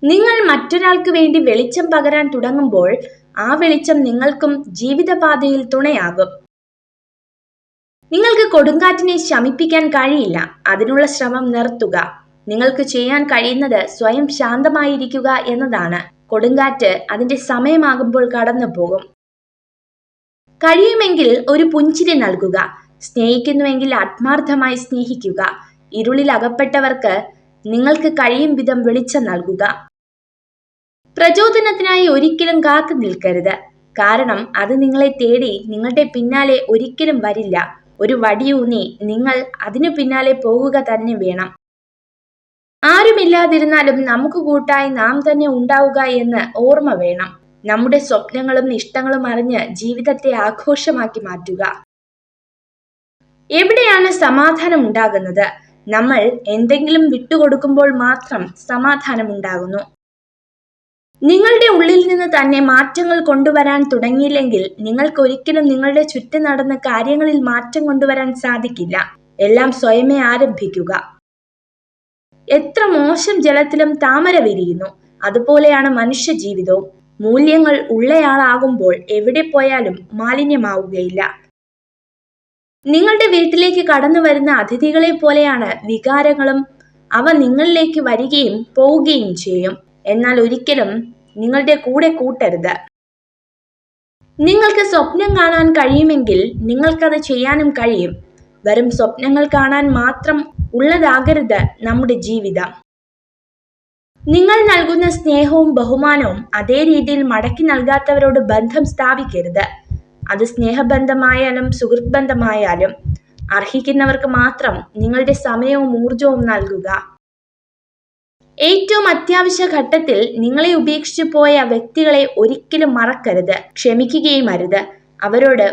നിങ്ങൾ മറ്റൊരാൾക്ക് വേണ്ടി വെളിച്ചം പകരാൻ തുടങ്ങുമ്പോൾ ആ വെളിച്ചം നിങ്ങൾക്കും ജീവിതപാതയിൽ തുണയാകും. നിങ്ങൾക്ക് കൊടുങ്കാറ്റിനെ ശമിപ്പിക്കാൻ കഴിയില്ല. അതിനുള്ള ശ്രമം നിർത്തുക. നിങ്ങൾക്ക് ചെയ്യാൻ കഴിയുന്നത് സ്വയം ശാന്തമായിരിക്കുക എന്നതാണ്. കൊടുങ്കാറ്റ് അതിന്റെ സമയമാകുമ്പോൾ കടന്നു പോകും. കഴിയുമെങ്കിൽ ഒരു പുഞ്ചിരി നൽകുക. സ്നേഹിക്കുന്നുവെങ്കിൽ ആത്മാർത്ഥമായി സ്നേഹിക്കുക. ഇരുളിൽ അകപ്പെട്ടവർക്ക് നിങ്ങൾക്ക് കഴിയും വിധം വെളിച്ചം നൽകുക. പ്രചോദനത്തിനായി ഒരിക്കലും കാത്തു നിൽക്കരുത്. കാരണം അത് നിങ്ങളെ തേടി നിങ്ങളുടെ പിന്നാലെ ഒരിക്കലും വരില്ല. ഒരു വടിയൂന്നി നിങ്ങൾ അതിനു പിന്നാലെ പോകുക തന്നെ വേണം. ആരുമില്ലാതിരുന്നാലും നമുക്ക് കൂട്ടായി നാം തന്നെ ഉണ്ടാവുക എന്ന് ഓർമ്മ വേണം. നമ്മുടെ സ്വപ്നങ്ങളും ഇഷ്ടങ്ങളും അറിഞ്ഞ് ജീവിതത്തെ ആഘോഷമാക്കി മാറ്റുക. എവിടെയാണ് സമാധാനം ഉണ്ടാകുന്നത്? നമ്മൾ എന്തെങ്കിലും വിട്ടുകൊടുക്കുമ്പോൾ മാത്രം സമാധാനം ഉണ്ടാകുന്നു. നിങ്ങളുടെ ഉള്ളിൽ നിന്ന് തന്നെ മാറ്റങ്ങൾ കൊണ്ടുവരാൻ തുടങ്ങിയില്ലെങ്കിൽ നിങ്ങൾക്ക് ഒരിക്കലും നിങ്ങളുടെ ചുറ്റും നടന്ന കാര്യങ്ങളിൽ മാറ്റം കൊണ്ടുവരാൻ സാധിക്കില്ല. എല്ലാം സ്വയമേ ആരംഭിക്കുക. എത്ര മോശം ജലത്തിലും താമര വിരിയുന്നു. അതുപോലെയാണ് മനുഷ്യ ജീവിതവും. മൂല്യങ്ങൾ ഉള്ളയാളാകുമ്പോൾ എവിടെ പോയാലും മാലിന്യമാവുകയില്ല. നിങ്ങളുടെ വീട്ടിലേക്ക് കടന്നു വരുന്ന അതിഥികളെ പോലെയാണ് വികാരങ്ങളും. അവ നിങ്ങളിലേക്ക് വരികയും പോവുകയും ചെയ്യും. എന്നാൽ ഒരിക്കലും നിങ്ങളുടെ കൂടെ കൂട്ടരുത്. നിങ്ങൾക്ക് സ്വപ്നം കാണാൻ കഴിയുമെങ്കിൽ നിങ്ങൾക്കത് ചെയ്യാനും കഴിയും. വെറും സ്വപ്നങ്ങൾ കാണാൻ മാത്രം ഉള്ളതാകരുത് നമ്മുടെ ജീവിതം. നിങ്ങൾ നൽകുന്ന സ്നേഹവും ബഹുമാനവും അതേ രീതിയിൽ മടക്കി നൽകാത്തവരോട് ബന്ധം സ്ഥാപിക്കരുത്. അത് സ്നേഹബന്ധമായാലും സുഹൃത്ത് ബന്ധമായാലും അർഹിക്കുന്നവർക്ക് മാത്രം നിങ്ങളുടെ സമയവും ഊർജവും നൽകുക. ഏറ്റവും അത്യാവശ്യ ഘട്ടത്തിൽ നിങ്ങളെ ഉപേക്ഷിച്ചു പോയ വ്യക്തികളെ ഒരിക്കലും മറക്കരുത്. ക്ഷമിക്കുകയും അരുത്. അവരോട്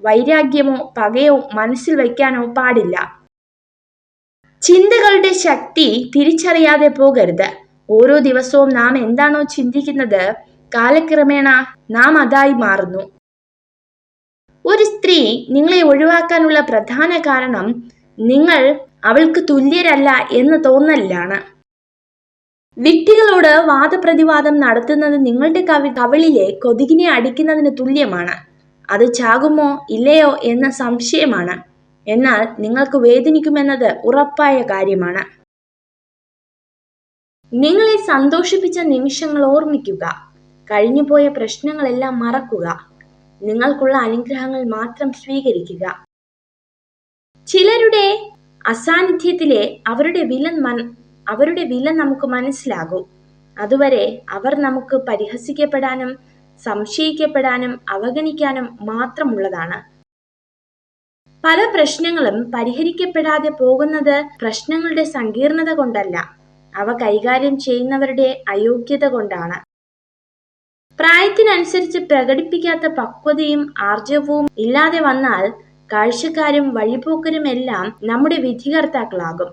വൈരാഗ്യമോ പകയോ മനസ്സിൽ വയ്ക്കാനോ പാടില്ല. ചിന്തകളുടെ ശക്തി തിരിച്ചറിയാതെ പോകരുത്. ഓരോ ദിവസവും നാം എന്താണോ ചിന്തിക്കുന്നത് കാലക്രമേണ നാം അതായി മാറുന്നു. ഒരു സ്ത്രീ നിങ്ങളെ ഒഴിവാക്കാനുള്ള പ്രധാന കാരണം നിങ്ങൾ അവൾക്ക് തുല്യരല്ല എന്ന് തോന്നലാണ്. വിഡ്ഢികളോട് വാദപ്രതിവാദം നടത്തുന്നത് നിങ്ങളുടെ കവിളിലെ കൊതുകിനെ അടിക്കുന്നതിന് തുല്യമാണ്. അത് ചാകുമോ ഇല്ലയോ എന്ന സംശയമാണ്. എന്നാൽ നിങ്ങൾക്ക് വേദനിക്കുമെന്നത് ഉറപ്പായ കാര്യമാണ്. നിങ്ങളെ സന്തോഷിപ്പിച്ച നിമിഷങ്ങൾ ഓർമ്മിക്കുക. കഴിഞ്ഞുപോയ പ്രശ്നങ്ങളെല്ലാം മറക്കുക. നിങ്ങൾക്കുള്ള അനുഗ്രഹങ്ങൾ മാത്രം സ്വീകരിക്കുക. ചിലരുടെ അസാന്നിധ്യത്തിലെ അവരുടെ വില നമുക്ക് മനസ്സിലാകും. അതുവരെ അവർ നമുക്ക് പരിഹസിക്കപ്പെടാനും സംശയിക്കപ്പെടാനും അവഗണിക്കാനും മാത്രമുള്ളതാണ്. പല പ്രശ്നങ്ങളും പരിഹരിക്കപ്പെടാതെ പോകുന്നത് പ്രശ്നങ്ങളുടെ സങ്കീർണത കൊണ്ടല്ല, അവ കൈകാര്യം ചെയ്യുന്നവരുടെ അയോഗ്യത കൊണ്ടാണ്. പ്രായത്തിനനുസരിച്ച് പ്രകടിപ്പിക്കാത്ത പക്വതയും ആർജവവും ഇല്ലാതെ വന്നാൽ കാഴ്ചക്കാരും വഴിപോക്കരുമെല്ലാം നമ്മുടെ വിധികർത്താക്കളാകും.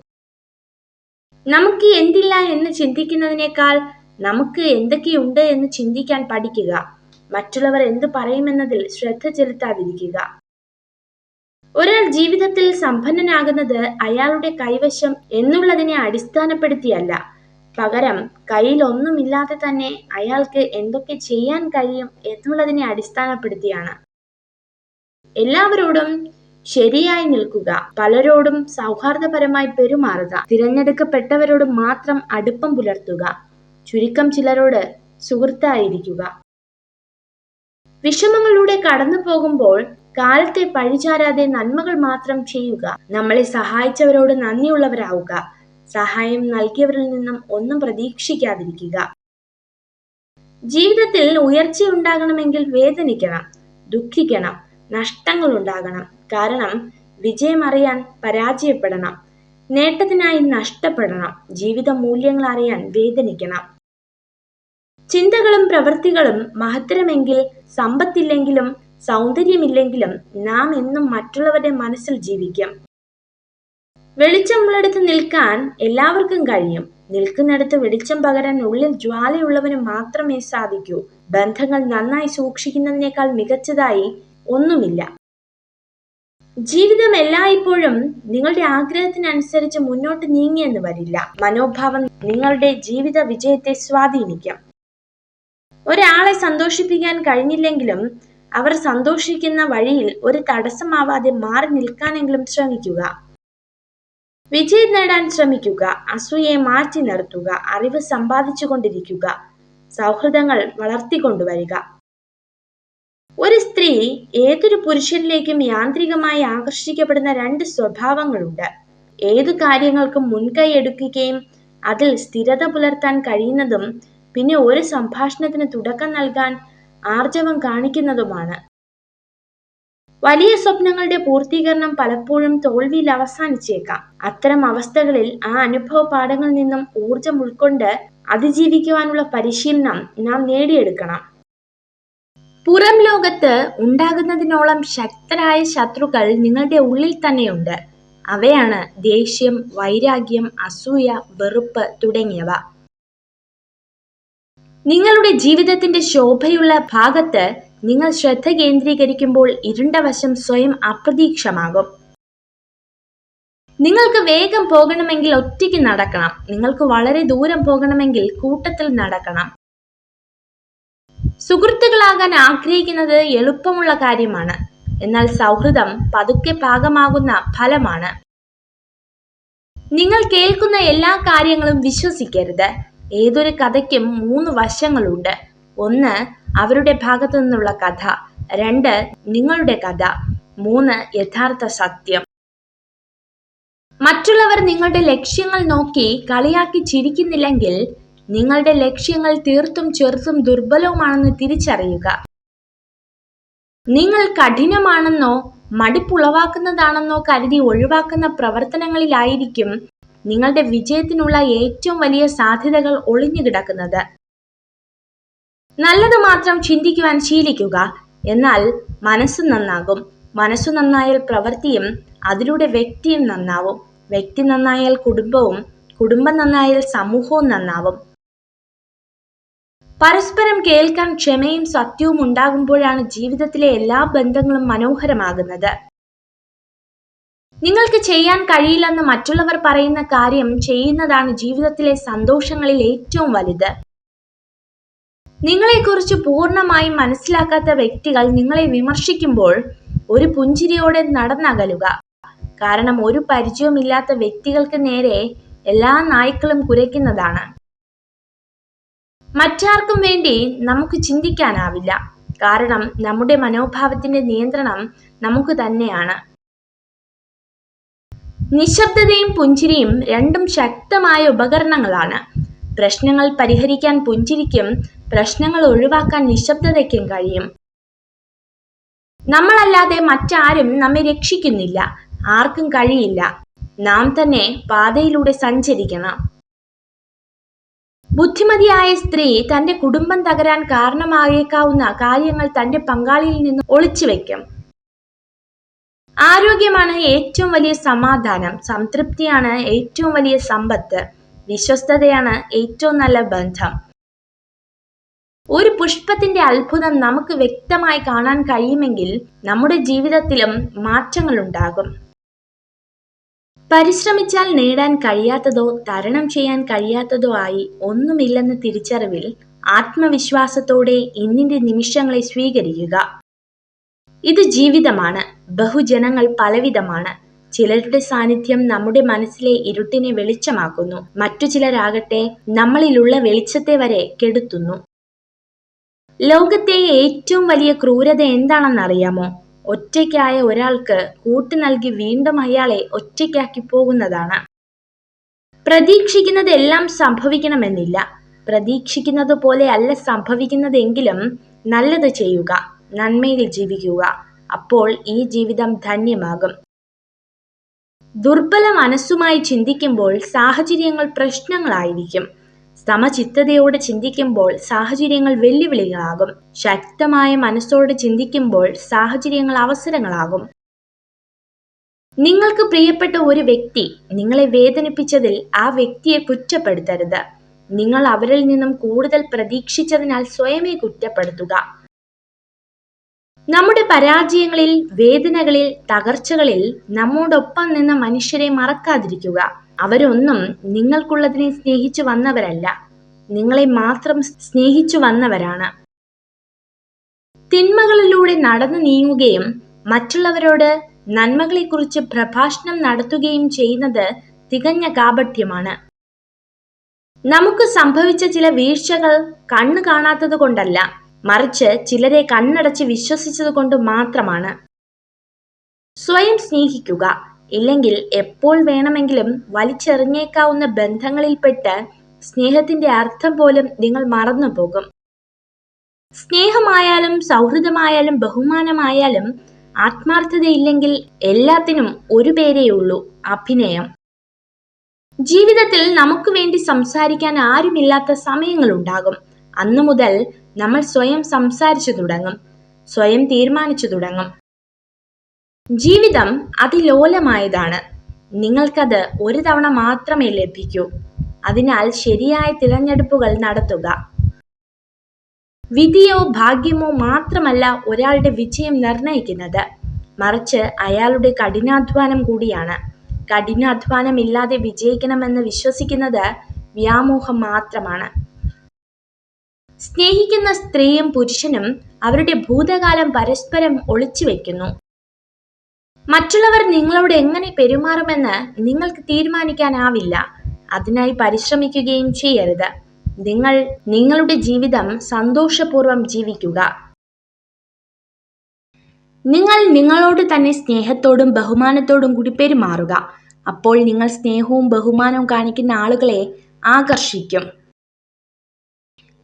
നമുക്ക് എന്തില്ല എന്ന് ചിന്തിക്കുന്നതിനേക്കാൾ നമുക്ക് എന്തൊക്കെയുണ്ട് എന്ന് ചിന്തിക്കാൻ പഠിക്കുക. മറ്റുള്ളവർ എന്തു പറയുമെന്നതിൽ ശ്രദ്ധ ചെലുത്താതിരിക്കുക. ഒരാൾ ജീവിതത്തിൽ സമ്പന്നനാകുന്നത് അയാളുടെ കൈവശം എന്നുള്ളതിനെ അടിസ്ഥാനപ്പെടുത്തിയല്ല, പകരം കയ്യിൽ ഒന്നുമില്ലാതെ തന്നെ അയാൾക്ക് എന്തൊക്കെ ചെയ്യാൻ കഴിയും എന്നുള്ളതിനെ അടിസ്ഥാനപ്പെടുത്തിയാണ്. എല്ലാവരോടും ശരിയായി നിൽക്കുക. പലരോടും സൗഹാർദ്ദപരമായി പെരുമാറുക. തിരഞ്ഞെടുക്കപ്പെട്ടവരോട് മാത്രം അടുപ്പം പുലർത്തുക. ചുരുക്കം ചിലരോട് സുഹൃത്തായിരിക്കുക. വിഷമങ്ങളിലൂടെ കടന്നു പോകുമ്പോൾ കാലത്തെ പഴിചാരാതെ നന്മകൾ മാത്രം ചെയ്യുക. നമ്മളെ സഹായിച്ചവരോട് നന്ദിയുള്ളവരാവുക. സഹായം നൽകിയവരിൽ നിന്നും ഒന്നും പ്രതീക്ഷിക്കാതിരിക്കുക. ജീവിതത്തിൽ ഉയർച്ചയുണ്ടാകണമെങ്കിൽ വേദനിക്കണം, ദുഃഖിക്കണം, നഷ്ടങ്ങൾ ഉണ്ടാകണം. കാരണം വിജയം അറിയാൻ പരാജയപ്പെടണം, നേട്ടത്തിനായി നഷ്ടപ്പെടണം. ജീവിത മൂല്യങ്ങൾ അറിയാൻ വേദനിക്കണം. ചിന്തകളും പ്രവൃത്തികളും മഹത്തരമെങ്കിൽ സമ്പത്തില്ലെങ്കിലും സൗന്ദര്യമില്ലെങ്കിലും നാം എന്നും മറ്റുള്ളവരുടെ മനസ്സിൽ ജീവിക്കും. വെളിച്ചമുള്ളിടത്ത് നിൽക്കാൻ എല്ലാവർക്കും കഴിയും. നിൽക്കുന്നിടത്ത് വെളിച്ചം പകരാൻ ഉള്ളിൽ ജ്വാലയുള്ളവന് മാത്രമേ സാധിക്കൂ. ബന്ധങ്ങൾ നന്നായി സൂക്ഷിക്കുന്നതിനേക്കാൾ മികച്ചതായി ഒന്നുമില്ല. ജീവിതം എല്ലായ്പ്പോഴും നിങ്ങളുടെ ആഗ്രഹത്തിനനുസരിച്ച് മുന്നോട്ട് നീങ്ങിയെന്ന് വരില്ല. മനോഭാവം നിങ്ങളുടെ ജീവിത വിജയത്തെ സ്വാധീനിക്കും. ഒരാളെ സന്തോഷിപ്പിക്കാൻ കഴിഞ്ഞില്ലെങ്കിലും അവർ സന്തോഷിക്കുന്ന വഴിയിൽ ഒരു തടസ്സമാവാതെ മാറി നിൽക്കാനെങ്കിലും ശ്രമിക്കുക. വിജയം നേടാൻ ശ്രമിക്കുക. അസൂയയെ മാറ്റി നിർത്തുക. അറിവ് സമ്പാദിച്ചു കൊണ്ടിരിക്കുക. സൗഹൃദങ്ങൾ വളർത്തിക്കൊണ്ടുവരിക. ഒരു സ്ത്രീ ഏതൊരു പുരുഷനിലേക്കും യാന്ത്രികമായി ആകർഷിക്കപ്പെടുന്ന 2 സ്വഭാവങ്ങളുണ്ട്. ഏതു കാര്യങ്ങൾക്കും മുൻകൈ എടുക്കുകയും അതിൽ സ്ഥിരത പുലർത്താൻ കഴിയുന്നതും പിന്നെ ഒരു സംഭാഷണത്തിന് തുടക്കം നൽകാൻ ആർജവം കാണിക്കുന്നതുമാണ്. വലിയ സ്വപ്നങ്ങളുടെ പൂർത്തീകരണം പലപ്പോഴും തോൽവിയിൽ അവസാനിച്ചേക്കാം. അത്തരം അവസ്ഥകളിൽ ആ അനുഭവ പാഠങ്ങളിൽ നിന്നും ഊർജം ഉൾക്കൊണ്ട് അതിജീവിക്കുവാനുള്ള പരിശീലനം നാം നേടിയെടുക്കണം. പുറം ലോകത്ത് ഉണ്ടാകുന്നതിനോളം ശക്തരായ ശത്രുക്കൾ നിങ്ങളുടെ ഉള്ളിൽ തന്നെയുണ്ട്. അവയാണ് ദേഷ്യം, വൈരാഗ്യം, അസൂയ, വെറുപ്പ് തുടങ്ങിയവ. നിങ്ങളുടെ ജീവിതത്തിന്റെ ശോഭയുള്ള ഭാഗത്ത് നിങ്ങൾ ശ്രദ്ധ കേന്ദ്രീകരിക്കുമ്പോൾ ഇരുണ്ട വശം സ്വയം അപ്രതീക്ഷമാകും. നിങ്ങൾക്ക് വേഗം പോകണമെങ്കിൽ ഒറ്റയ്ക്ക് നടക്കണം. നിങ്ങൾക്ക് വളരെ ദൂരം പോകണമെങ്കിൽ കൂട്ടത്തിൽ നടക്കണം. സുഹൃത്തുക്കളാകാൻ ആഗ്രഹിക്കുന്നത് എളുപ്പമുള്ള കാര്യമാണ്. എന്നാൽ സൗഹൃദം പതുക്കെ പാകമാകുന്ന ഫലമാണ്. നിങ്ങൾ കേൾക്കുന്ന എല്ലാ കാര്യങ്ങളും വിശ്വസിക്കരുത്. ഏതൊരു കഥയ്ക്കും 3 വശങ്ങളുണ്ട്. 1 അവരുടെ ഭാഗത്തു നിന്നുള്ള കഥ, 2 നിങ്ങളുടെ കഥ, 3 യഥാർത്ഥ സത്യം. മറ്റുള്ളവർ നിങ്ങളുടെ ലക്ഷ്യങ്ങൾ നോക്കി കളിയാക്കി ചിരിക്കുന്നില്ലെങ്കിൽ നിങ്ങളുടെ ലക്ഷ്യങ്ങൾ തീർത്തും ചെറുതും ദുർബലവുമാണെന്ന് തിരിച്ചറിയുക. നിങ്ങൾ കഠിനമാണെന്നോ മടുപ്പുളവാക്കുന്നതാണെന്നോ കരുതി ഒഴിവാക്കുന്ന പ്രവർത്തനങ്ങളിലായിരിക്കും നിങ്ങളുടെ വിജയത്തിനുള്ള ഏറ്റവും വലിയ സാധ്യതകൾ ഒളിഞ്ഞു കിടക്കുന്നത്. നല്ലത് മാത്രം ചിന്തിക്കുവാൻ ശീലിക്കുക. എന്നാൽ മനസ്സ് നന്നാകും. മനസ്സു നന്നായാൽ പ്രവൃത്തിയും അതിലൂടെ വ്യക്തിയും നന്നാവും. വ്യക്തി നന്നായാൽ കുടുംബവും, കുടുംബം നന്നായാൽ സമൂഹവും നന്നാവും. പരസ്പരം കേൾക്കാൻ ക്ഷമയും സത്യവും ഉണ്ടാകുമ്പോഴാണ് ജീവിതത്തിലെ എല്ലാ ബന്ധങ്ങളും മനോഹരമാകുന്നത്. നിങ്ങൾക്ക് ചെയ്യാൻ കഴിയില്ലെന്ന് മറ്റുള്ളവർ പറയുന്ന കാര്യം ചെയ്യുന്നതാണ് ജീവിതത്തിലെ സന്തോഷങ്ങളിൽ ഏറ്റവും വലുത്. നിങ്ങളെക്കുറിച്ച് പൂർണ്ണമായും മനസ്സിലാക്കാത്ത വ്യക്തികൾ നിങ്ങളെ വിമർശിക്കുമ്പോൾ ഒരു പുഞ്ചിരിയോടെ നടന്നകലുക. കാരണം ഒരു പരിചയവുമില്ലാത്ത വ്യക്തികൾക്ക് നേരെ എല്ലാ നായ്ക്കളും കുരയ്ക്കുന്നതാണ്. മറ്റാർക്കും വേണ്ടി നമുക്ക് ചിന്തിക്കാനാവില്ല. കാരണം നമ്മുടെ മനോഭാവത്തിന്റെ നിയന്ത്രണം നമുക്ക് തന്നെയാണ്. നിശബ്ദതയും പുഞ്ചിരിയും രണ്ടും ശക്തമായ ഉപകരണങ്ങളാണ്. പ്രശ്നങ്ങൾ പരിഹരിക്കാൻ പുഞ്ചിരിക്കും പ്രശ്നങ്ങൾ ഒഴിവാക്കാൻ നിശബ്ദതയ്ക്കും കഴിയും. നമ്മളല്ലാതെ മറ്റാരും നമ്മെ രക്ഷിക്കുന്നില്ല. ആർക്കും കഴിയില്ല. നാം തന്നെ പാതയിലൂടെ സഞ്ചരിക്കണം. ബുദ്ധിമതിയായ സ്ത്രീ തന്റെ കുടുംബം തകരാൻ കാരണമായേക്കാവുന്ന കാര്യങ്ങൾ തന്റെ പങ്കാളിയിൽ നിന്ന് ഒളിച്ചു വെക്കും. ആരോഗ്യമാണ് ഏറ്റവും വലിയ സമാധാനം. സംതൃപ്തിയാണ് ഏറ്റവും വലിയ സമ്പത്ത്. വിശ്വസ്തതയാണ് ഏറ്റവും നല്ല ബന്ധം. ഒരു പുഷ്പത്തിന്റെ അത്ഭുതം നമുക്ക് വ്യക്തമായി കാണാൻ കഴിയുമെങ്കിൽ നമ്മുടെ ജീവിതത്തിലും മാറ്റങ്ങൾ ഉണ്ടാകും. പരിശ്രമിച്ചാൽ നേടാൻ കഴിയാത്തതോ തരണം ചെയ്യാൻ കഴിയാത്തതോ ആയി ഒന്നുമില്ലെന്ന തിരിച്ചറിവിൽ ആത്മവിശ്വാസത്തോടെ ഇന്നിന്റെ നിമിഷങ്ങളെ സ്വീകരിക്കുക. ഇത് ജീവിതമാണ്. ബഹുജനങ്ങൾ പലവിധമാണ്. ചിലരുടെ സാന്നിധ്യം നമ്മുടെ മനസ്സിലെ ഇരുട്ടിനെ വെളിച്ചമാക്കുന്നു. മറ്റു ചിലരാകട്ടെ നമ്മളിലുള്ള വെളിച്ചത്തെ വരെ കെടുത്തുന്നു. ലോകത്തെ ഏറ്റവും വലിയ ക്രൂരത എന്താണെന്നറിയാമോ? ഒറ്റയ്ക്കായ ഒരാൾക്ക് കൂട്ടു നൽകി വീണ്ടും അയാളെ ഒറ്റയ്ക്കാക്കി പോകുന്നതാണ്. പ്രതീക്ഷിക്കുന്നതെല്ലാം സംഭവിക്കണമെന്നില്ല. പ്രതീക്ഷിക്കുന്നത് പോലെ അല്ല സംഭവിക്കുന്നതെങ്കിലും നല്ലത് ചെയ്യുക, നന്മയിൽ ജീവിക്കുക. അപ്പോൾ ഈ ജീവിതം ധന്യമാകും. ദുർബല മനസ്സുമായി ചിന്തിക്കുമ്പോൾ സാഹചര്യങ്ങൾ പ്രശ്നങ്ങളായിരിക്കും. സമചിത്തതയോടെ ചിന്തിക്കുമ്പോൾ സാഹചര്യങ്ങൾ വെല്ലുവിളികളാകും. ശക്തമായ മനസ്സോടെ ചിന്തിക്കുമ്പോൾ സാഹചര്യങ്ങൾ അവസരങ്ങളാകും. നിങ്ങൾക്ക് പ്രിയപ്പെട്ട ഒരു വ്യക്തി നിങ്ങളെ വേദനിപ്പിച്ചതിൽ ആ വ്യക്തിയെ കുറ്റപ്പെടുത്തരുത്. നിങ്ങൾ അവരിൽ നിന്നും കൂടുതൽ പ്രതീക്ഷിച്ചതിനാൽ സ്വയമേ കുറ്റപ്പെടുത്തുക. നമ്മുടെ പരാജയങ്ങളിൽ, വേദനകളിൽ, തകർച്ചകളിൽ നമ്മോടൊപ്പം നിന്ന മനുഷ്യരെ മറക്കാതിരിക്കുക. അവരൊന്നും നിങ്ങൾക്കുള്ളതിനെ സ്നേഹിച്ചു വന്നവരല്ല, നിങ്ങളെ മാത്രം സ്നേഹിച്ചു വന്നവരാണ്. തിന്മകളിലൂടെ നടന്നു നീങ്ങുകയും മറ്റുള്ളവരോട് നന്മകളെക്കുറിച്ച് പ്രഭാഷണം നടത്തുകയും ചെയ്യുന്നത് തികഞ്ഞ കാപട്യമാണ്. നമുക്ക് സംഭവിച്ച ചില വീഴ്ചകൾ കണ്ണു കാണാത്തത് കൊണ്ടല്ല, മറിച്ച് ചിലരെ കണ്ണടച്ച് വിശ്വസിച്ചത് കൊണ്ട് മാത്രമാണ്. സ്വയം സ്നേഹിക്കുക, ഇല്ലെങ്കിൽ എപ്പോൾ വേണമെങ്കിലും വലിച്ചെറിഞ്ഞേക്കാവുന്ന ബന്ധങ്ങളിൽപ്പെട്ട് സ്നേഹത്തിന്റെ അർത്ഥം പോലും നിങ്ങൾ മറന്നുപോകും. സ്നേഹമായാലും സൗഹൃദമായാലും ബഹുമാനമായാലും ആത്മാർത്ഥതയില്ലെങ്കിൽ എല്ലാത്തിനും ഒരു പേരേയുള്ളൂ: അഭിനയം. ജീവിതത്തിൽ നമുക്ക് വേണ്ടി സംസാരിക്കാൻ ആരുമില്ലാത്ത സമയങ്ങളുണ്ടാകും. അന്നു മുതൽ നമ്മൾ സ്വയം സംസാരിച്ചു തുടങ്ങും, സ്വയം തീരുമാനിച്ചു തുടങ്ങും. ജീവിതം അതിലോലമായതാണ്. നിങ്ങൾക്കത് ഒരു തവണ മാത്രമേ ലഭിക്കൂ. അതിനാൽ ശരിയായ തിരഞ്ഞെടുപ്പുകൾ നടത്തുക. വിധിയോ ഭാഗ്യമോ മാത്രമല്ല ഒരാളുടെ വിജയം നിർണയിക്കുന്നത്, മറിച്ച് അയാളുടെ കഠിനാധ്വാനം കൂടിയാണ്. കഠിനാധ്വാനം ഇല്ലാതെ വിജയിക്കണമെന്ന് വിശ്വസിക്കുന്നത് വ്യാമോഹം മാത്രമാണ്. സ്നേഹിക്കുന്ന സ്ത്രീയും പുരുഷനും അവരുടെ ഭൂതകാലം പരസ്പരം ഒളിച്ചു വെക്കുന്നു. മറ്റുള്ളവർ നിങ്ങളോട് എങ്ങനെ പെരുമാറുമെന്ന് നിങ്ങൾക്ക് തീരുമാനിക്കാനാവില്ല. അതിനായി പരിശ്രമിക്കുകയും ചെയ്യരുത്. നിങ്ങൾ നിങ്ങളുടെ ജീവിതം സന്തോഷപൂർവ്വം ജീവിക്കുക. നിങ്ങൾ നിങ്ങളോട് തന്നെ സ്നേഹത്തോടും ബഹുമാനത്തോടും കൂടി പെരുമാറുക. അപ്പോൾ നിങ്ങൾ സ്നേഹവും ബഹുമാനവും കാണിക്കുന്ന ആളുകളെ ആകർഷിക്കും.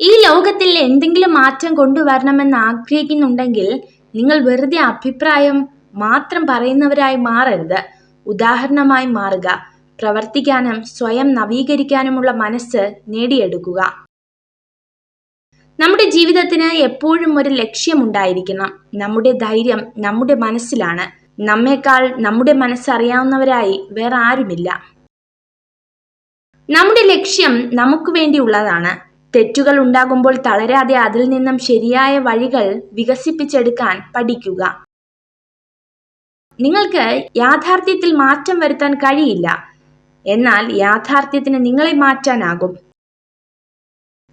ഈ ലോകത്തിൽ എന്തെങ്കിലും മാറ്റം കൊണ്ടുവരണമെന്ന് ആഗ്രഹിക്കുന്നുണ്ടെങ്കിൽ നിങ്ങൾ വെറുതെ അഭിപ്രായം മാത്രം പറയുന്നവരായി മാറരുത്. ഉദാഹരണമായി മാറുക. പ്രവർത്തിക്കാനും സ്വയം നവീകരിക്കാനുമുള്ള മനസ്സ് നേടിയെടുക്കുക. നമ്മുടെ ജീവിതത്തിന് എപ്പോഴും ഒരു ലക്ഷ്യമുണ്ടായിരിക്കണം. നമ്മുടെ ധൈര്യം നമ്മുടെ മനസ്സിലാണ്. നമ്മേക്കാൾ നമ്മുടെ മനസ്സറിയാവുന്നവരായി വേറെ ആരുമില്ല. നമ്മുടെ ലക്ഷ്യം നമുക്ക് വേണ്ടിയുള്ളതാണ്. തെറ്റുകൾ ഉണ്ടാകുമ്പോൾ തളരാതെ അതിൽ നിന്നും ശരിയായ വഴികൾ വികസിപ്പിച്ചെടുക്കാൻ പഠിക്കുക. നിങ്ങൾക്ക് യാഥാർത്ഥ്യത്തിൽ മാറ്റം വരുത്താൻ കഴിയില്ല, എന്നാൽ യാഥാർത്ഥ്യത്തിന് നിങ്ങളെ മാറ്റാനാകും.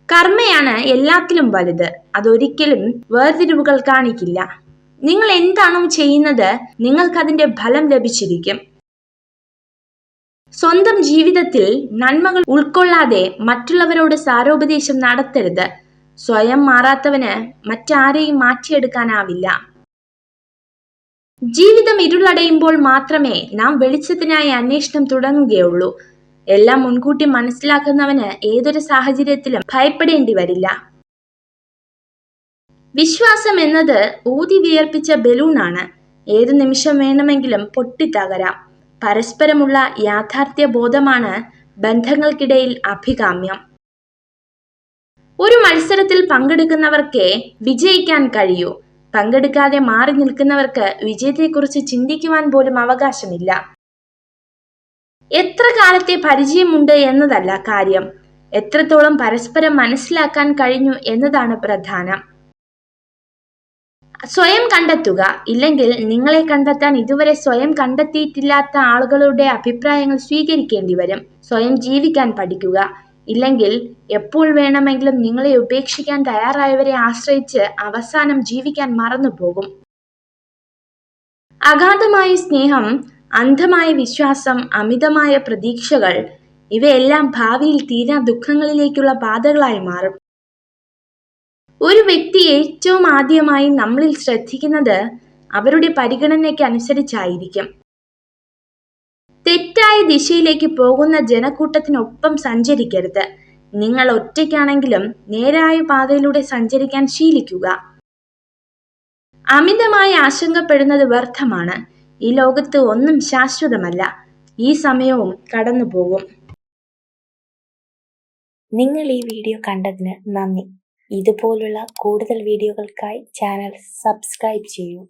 കർമ്മയാണ് എല്ലാത്തിലും വലുത്. അതൊരിക്കലും വേർതിരിവുകൾ കാണിക്കില്ല. നിങ്ങൾ എന്താണോ ചെയ്യുന്നത് നിങ്ങൾക്കതിന്റെ ഫലം ലഭിച്ചിരിക്കും. സ്വന്തം ജീവിതത്തിൽ നന്മകൾ ഉൾക്കൊള്ളാതെ മറ്റുള്ളവരോട് സാരോപദേശം നടത്തരുത്. സ്വയം മാറാത്തവന് മറ്റാരെയും മാറ്റിയെടുക്കാനാവില്ല. ജീവിതം ഇരുളടയുമ്പോൾ മാത്രമേ നാം വെളിച്ചത്തിനായി അന്വേഷണം തുടങ്ങുകയുള്ളൂ. എല്ലാം മുൻകൂട്ടി മനസ്സിലാക്കുന്നവന് ഏതൊരു സാഹചര്യത്തിലും ഭയപ്പെടേണ്ടി വരില്ല. വിശ്വാസം എന്നത് ഊതി വിയർപ്പിച്ച ബലൂണാണ്. ഏതു നിമിഷം വേണമെങ്കിലും പൊട്ടിത്തകരാം. പരസ്പരമുള്ള യാഥാർത്ഥ്യ ബോധമാണ് ബന്ധങ്ങൾക്കിടയിൽ അഭികാമ്യം. ഒരു മത്സരത്തിൽ പങ്കെടുക്കുന്നവർക്കേ വിജയിക്കാൻ കഴിയൂ. പങ്കെടുക്കാതെ മാറി നിൽക്കുന്നവർക്ക് വിജയത്തെക്കുറിച്ച് ചിന്തിക്കുവാൻ പോലും അവകാശമില്ല. എത്ര കാലത്തെ പരിചയമുണ്ട് എന്നതല്ല കാര്യം, എത്രത്തോളം പരസ്പരം മനസ്സിലാക്കാൻ കഴിഞ്ഞു എന്നതാണ് പ്രധാനം. സ്വയം കണ്ടെത്തുക, ഇല്ലെങ്കിൽ നിങ്ങളെ കണ്ടെത്താൻ ഇതുവരെ സ്വയം കണ്ടെത്തിയിട്ടില്ലാത്ത ആളുകളുടെ അഭിപ്രായങ്ങൾ സ്വീകരിക്കേണ്ടി വരും. സ്വയം ജീവിക്കാൻ പഠിക്കുക, ഇല്ലെങ്കിൽ എപ്പോൾ വേണമെങ്കിലും നിങ്ങളെ ഉപേക്ഷിക്കാൻ തയ്യാറായവരെ ആശ്രയിച്ച് അവസാനം ജീവിക്കാൻ മറന്നുപോകും. അഗാധമായ സ്നേഹം, അന്ധമായ വിശ്വാസം, അമിതമായ പ്രതീക്ഷകൾ ഇവയെല്ലാം ഭാവിയിൽ തീരാ ദുഃഖങ്ങളിലേക്കുള്ള പാതകളായി മാറും. ഒരു വ്യക്തി ഏറ്റവും ആദ്യമായി നമ്മളിൽ ശ്രദ്ധിക്കുന്നത് അവരുടെ പരിഗണനയ്ക്ക് അനുസരിച്ചായിരിക്കും. തെറ്റായ ദിശയിലേക്ക് പോകുന്ന ജനക്കൂട്ടത്തിനൊപ്പം സഞ്ചരിക്കരുത്. നിങ്ങൾ ഒറ്റയ്ക്കാണെങ്കിലും നേരായ പാതയിലൂടെ സഞ്ചരിക്കാൻ ശീലിക്കുക. അമിതമായി ആശങ്കപ്പെടുന്നത് വ്യർത്ഥമാണ്. ഈ ലോകത്ത് ഒന്നും ശാശ്വതമല്ല. ഈ സമയവും കടന്നുപോകും. നിങ്ങൾ ഈ വീഡിയോ കണ്ടതിന് നന്ദി. ഇതുപോലുള്ള കൂടുതൽ വീഡിയോകൾക്കായി ചാനൽ സബ്സ്ക്രൈബ് ചെയ്യൂ.